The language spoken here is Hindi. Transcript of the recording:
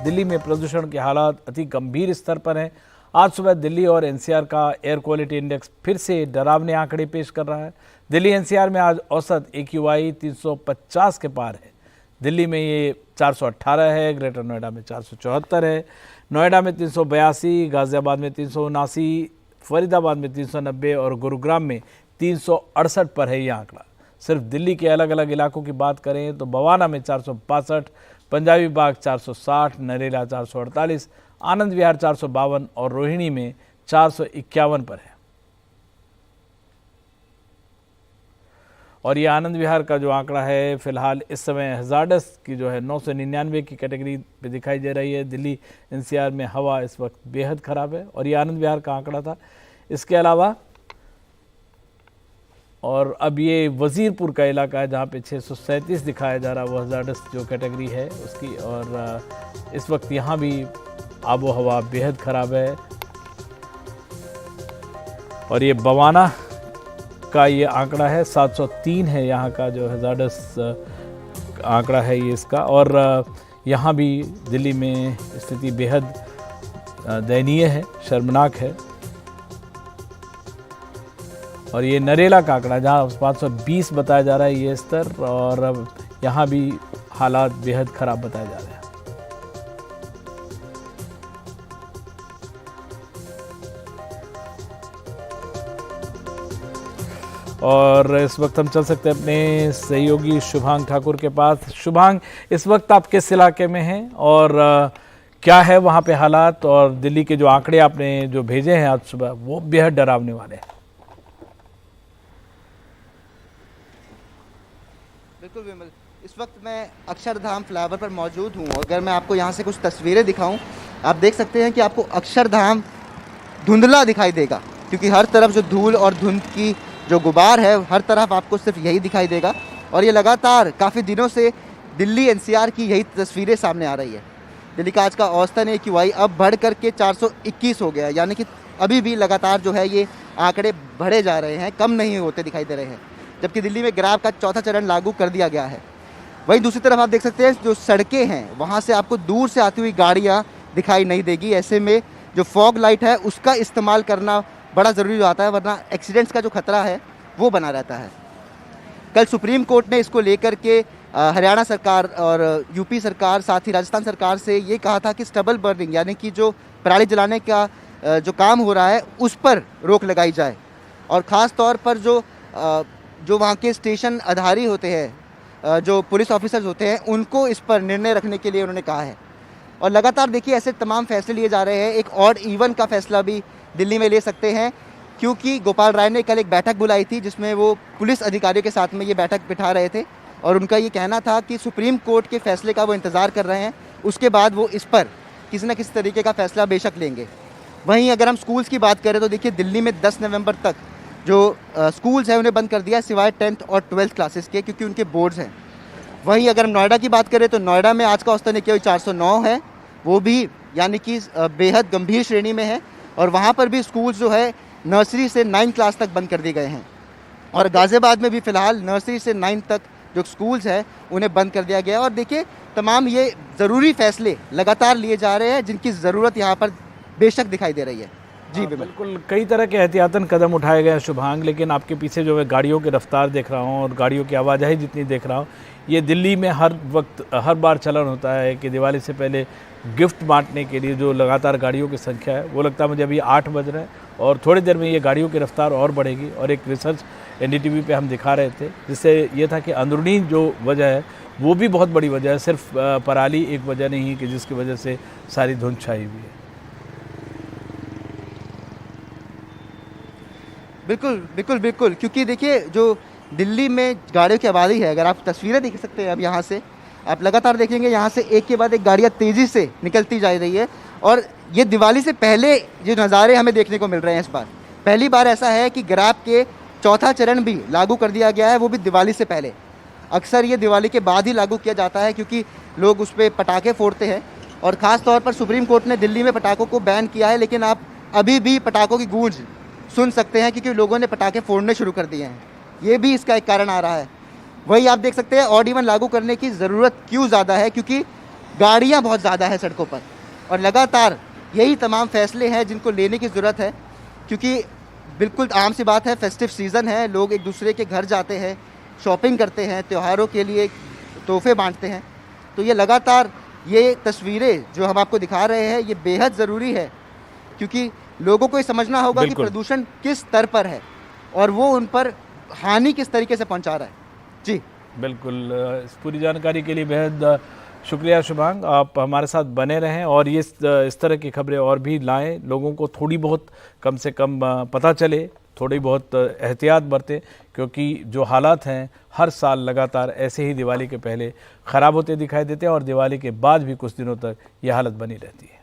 दिल्ली में प्रदूषण के हालात अति गंभीर स्तर पर हैं। आज सुबह दिल्ली और एनसीआर का एयर क्वालिटी इंडेक्स फिर से डरावने आंकड़े पेश कर रहा है। दिल्ली एनसीआर में आज औसत AQI 350 के पार है। दिल्ली में ये 418 है, ग्रेटर नोएडा में 474 है, नोएडा में 382, गाजियाबाद में 379, फरीदाबाद में 390 और गुरुग्राम में 368 पर है ये आंकड़ा। सिर्फ दिल्ली के अलग अलग इलाकों की बात करें तो बवाना में 462, पंजाबी बाग 460, नरेला 448, आनंद विहार 452 और रोहिणी में 451 पर है। और ये आनंद विहार का जो आंकड़ा है फिलहाल इस समय हजार्डस की जो है 999 की कैटेगरी पे दिखाई दे रही है। दिल्ली एनसीआर में हवा इस वक्त बेहद खराब है और ये आनंद विहार का आंकड़ा था। इसके अलावा और अब ये वजीरपुर का इलाका है जहाँ पे 637 दिखाया जा रहा है, वो हजार्डस जो कैटेगरी है उसकी। और इस वक्त यहाँ भी आबो हवा बेहद खराब है। और ये बवाना का ये आंकड़ा है 703 है, यहाँ का जो हजार्डस आंकड़ा है ये इसका। और यहाँ भी दिल्ली में स्थिति बेहद दयनीय है, शर्मनाक है। और ये नरेला का आंकड़ा जहाँ 520 बताया जा रहा है ये स्तर, और अब यहाँ भी हालात बेहद खराब बताए जा रहे हैं। और इस वक्त हम चल सकते हैं अपने सहयोगी शुभांग ठाकुर के पास। शुभांग, इस वक्त आप किस इलाके में हैं और क्या है वहाँ पे हालात, और दिल्ली के जो आंकड़े आपने जो भेजे हैं आज सुबह वो बेहद डरावने वाले हैं। बिल्कुल विमल, इस वक्त मैं अक्षरधाम फ्लाईओवर पर मौजूद हूँ। अगर मैं आपको यहाँ से कुछ तस्वीरें दिखाऊं, आप देख सकते हैं कि आपको अक्षरधाम धुंधला दिखाई देगा, क्योंकि हर तरफ जो धूल और धुंध की जो गुबार है हर तरफ आपको सिर्फ यही दिखाई देगा। और ये लगातार काफ़ी दिनों से दिल्ली एनसीआर की यही तस्वीरें सामने आ रही है। दिल्ली का आज का औसतन AQI अब बढ़ करके 421 हो गया, यानी कि अभी भी लगातार जो है ये आंकड़े बढ़े जा रहे हैं, कम नहीं होते दिखाई दे रहे हैं। जबकि दिल्ली में ग्राफ का चौथा चरण लागू कर दिया गया है। वहीं दूसरी तरफ आप देख सकते हैं जो सड़कें हैं वहाँ से आपको दूर से आती हुई गाड़ियाँ दिखाई नहीं देगी। ऐसे में जो फॉग लाइट है उसका इस्तेमाल करना बड़ा ज़रूरी आता है, वरना एक्सीडेंट्स का जो खतरा है वो बना रहता है। कल सुप्रीम कोर्ट ने इसको लेकर के हरियाणा सरकार और यूपी सरकार साथ ही राजस्थान सरकार से ये कहा था कि स्टबल बर्निंग यानी कि जो पराली जलाने का जो काम हो रहा है उस पर रोक लगाई जाए। और ख़ास तौर पर जो वहाँ के स्टेशन अधिकारी होते हैं, जो पुलिस ऑफिसर्स होते हैं, उनको इस पर निर्णय रखने के लिए उन्होंने कहा है। और लगातार देखिए ऐसे तमाम फैसले लिए जा रहे हैं। एक ऑड इवन का फैसला भी दिल्ली में ले सकते हैं, क्योंकि गोपाल राय ने कल एक बैठक बुलाई थी जिसमें वो पुलिस अधिकारियों के साथ में ये बैठक बिठा रहे थे। और उनका ये कहना था कि सुप्रीम कोर्ट के फैसले का वो इंतज़ार कर रहे हैं, उसके बाद वो इस पर किसी न किसी तरीके का फैसला बेशक लेंगे। वहीं अगर हम स्कूल्स की बात करें तो देखिए दिल्ली में 10 नवंबर तक जो स्कूल्स हैं उन्हें बंद कर दिया, सिवाय 10th और 12th क्लासेस के, क्योंकि उनके बोर्ड्स हैं। वहीं अगर हम नोएडा की बात करें तो नोएडा में आज का औसतन AQI 409 है, वो भी यानी कि बेहद गंभीर श्रेणी में है। और वहाँ पर भी स्कूल्स जो है नर्सरी से 9th क्लास तक बंद कर दिए गए हैं। और गाज़ियाबाद में भी फ़िलहाल नर्सरी से 9th तक जो स्कूल्स हैं उन्हें बंद कर दिया गया है। और देखिए तमाम ये ज़रूरी फ़ैसले लगातार लिए जा रहे हैं जिनकी ज़रूरत यहाँ पर बेशक दिखाई दे रही है। जी बिल्कुल, कई तरह के एहतियातन कदम उठाए गए हैं शुभांग, लेकिन आपके पीछे जो मैं गाड़ियों की रफ्तार देख रहा हूँ और गाड़ियों की आवाजाही जितनी देख रहा हूँ, ये दिल्ली में हर वक्त हर बार चलन होता है कि दिवाली से पहले गिफ्ट बांटने के लिए जो लगातार गाड़ियों की संख्या है वो लगता है मुझे अभी 8 बज रहे हैं और थोड़ी देर में ये गाड़ियों की रफ्तार और बढ़ेगी। और एक रिसर्च NDTV पे हम दिखा रहे थे जिससे ये था कि अंदरूनी जो वजह है वो भी बहुत बड़ी वजह है, सिर्फ पराली एक वजह नहीं है कि जिसकी वजह से सारी धुंध छाई हुई है। बिल्कुल बिल्कुल बिल्कुल, क्योंकि देखिए जो दिल्ली में गाड़ियों की आबादी है, अगर आप तस्वीरें देख सकते हैं अब यहाँ से आप लगातार देखेंगे यहाँ से एक के बाद एक गाड़ियाँ तेज़ी से निकलती जा रही है। और ये दिवाली से पहले जो नज़ारे हमें देखने को मिल रहे हैं इस बार, पहली बार ऐसा है कि ग्रैब के चौथा चरण भी लागू कर दिया गया है, वो भी दिवाली से पहले। अक्सर ये दिवाली के बाद ही लागू किया जाता है क्योंकि लोग उस पर पटाखे फोड़ते हैं। और ख़ास तौर पर सुप्रीम कोर्ट ने दिल्ली में पटाखों को बैन किया है, लेकिन आप अभी भी पटाखों की गूंज सुन सकते हैं क्योंकि लोगों ने पटाखे फोड़ने शुरू कर दिए हैं। ये भी इसका एक कारण आ रहा है। वही आप देख सकते हैं ऑड इवन लागू करने की ज़रूरत क्यों ज़्यादा है, क्योंकि गाड़ियाँ बहुत ज़्यादा है सड़कों पर, और लगातार यही तमाम फैसले हैं जिनको लेने की ज़रूरत है, क्योंकि बिल्कुल आम सी बात है, फेस्टिव सीज़न है, लोग एक दूसरे के घर जाते हैं, शॉपिंग करते हैं, त्योहारों के लिए तोहफे बांटते हैं। तो ये लगातार ये तस्वीरें जो हम आपको दिखा रहे हैं, ये बेहद ज़रूरी है, क्योंकि लोगों को ये समझना होगा कि बिल्कुल। प्रदूषण किस स्तर पर है और वो उन पर हानि किस तरीके से पहुंचा रहा है। जी बिल्कुल, इस पूरी जानकारी के लिए बेहद शुक्रिया शुभांग। आप हमारे साथ बने रहें और ये इस तरह की खबरें और भी लाएं, लोगों को थोड़ी बहुत कम से कम पता चले, थोड़ी बहुत एहतियात बरतें, क्योंकि जो हालात हैं हर साल लगातार ऐसे ही दिवाली के पहले ख़राब होते दिखाई देते हैं और दिवाली के बाद भी कुछ दिनों तक ये हालत बनी रहती है।